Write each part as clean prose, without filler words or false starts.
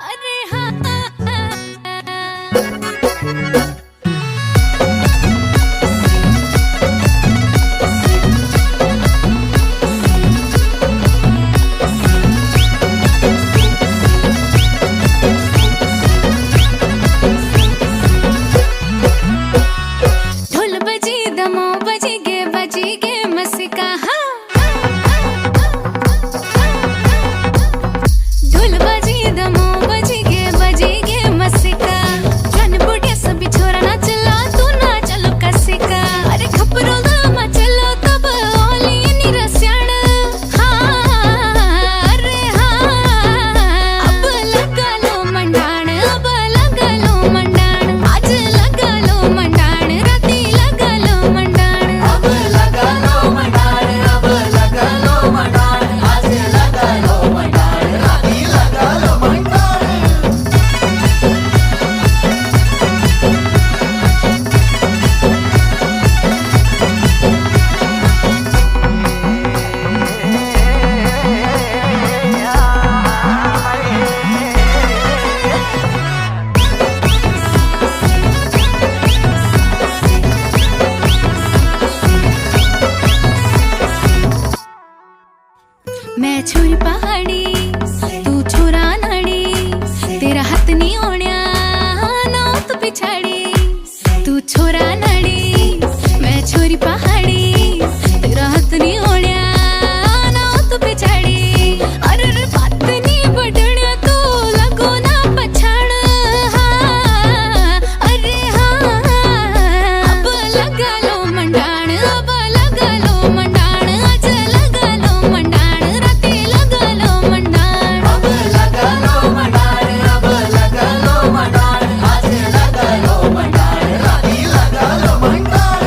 अरे हाँ ढोल बजी दमो बजी गे मस्का ढोल बजी दमो बजी गे मस्का जन बुढ़िया सभी छोरा ना चला तू ना चलो कसिका अरे खपरो मा चलो तब ओली नी रस्याण अरे अब लगा लो मंडाण आज लगा लो मंडाण राती लगा लो मंडाण अब लगा लो मंडाण अब लगा लो मंडाण आज लगा लो मंडाण राती लगा लो मंडाण मैं छोरी पहाड़ी तू छोरा नाड़ी तेरा हाथ नहीं ओण्या ना तू पिछाड़ी तू छोरा नाड़ी मैं छोरी पहाड़ी तेरा हाथ नहीं ओण्या ना तू पिछाड़ी अरे रे बात नहीं बडण्या तू लगो ना पछाण अरे हाँ अब लगा लो मंडाण अब लगा लो मंडाण आज लगा लो मंडाण राती लगा लो मंडाण अब लगा लो मंडाण अब लगा लो मंडाण आज लगा लो मंडाण राती लगा लो मंडाण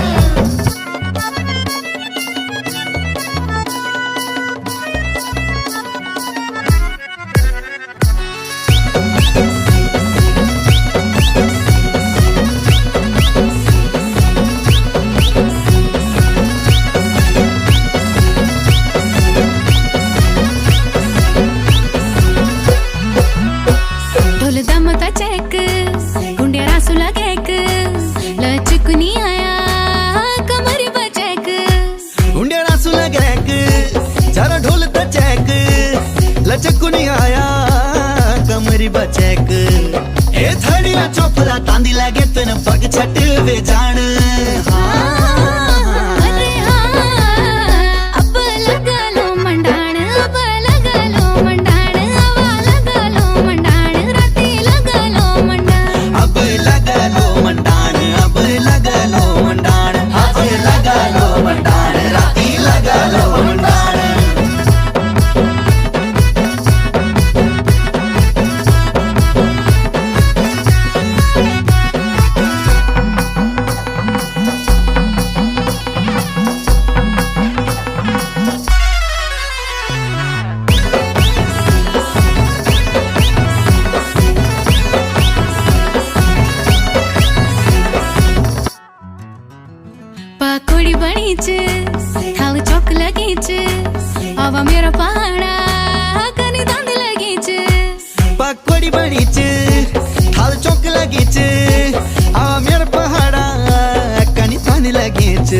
ढोल दमता चेक गुंडिया रासू लगेक लचकुनी आया कमर बचेक गुंड्या नाचू लागॅक जरा ढोल तचॅक लचकुनी आया कमरी बचॅक हे थडीला चोपरा तांदीला घेतन पग छट वे जाण अरे हाँ अब लगा लो मंडाण अब लगा लो मंडाण अब लगा लो मंडाण राती लगा लो मंडाण अब लगा लो मंडाण अब लगा लो मंडाण आज लगा लो मंडाण राती लगा लो मंडाण पकोड़ी बनीच थाल चौक लगीच आवा मेरा पहाड़ा कनी दांद लगीच पकोडी बनीच थाल चौक लगीच आ मेर पहाड़ा कनी पानी लगीच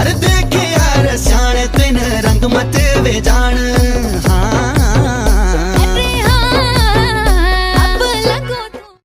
अरे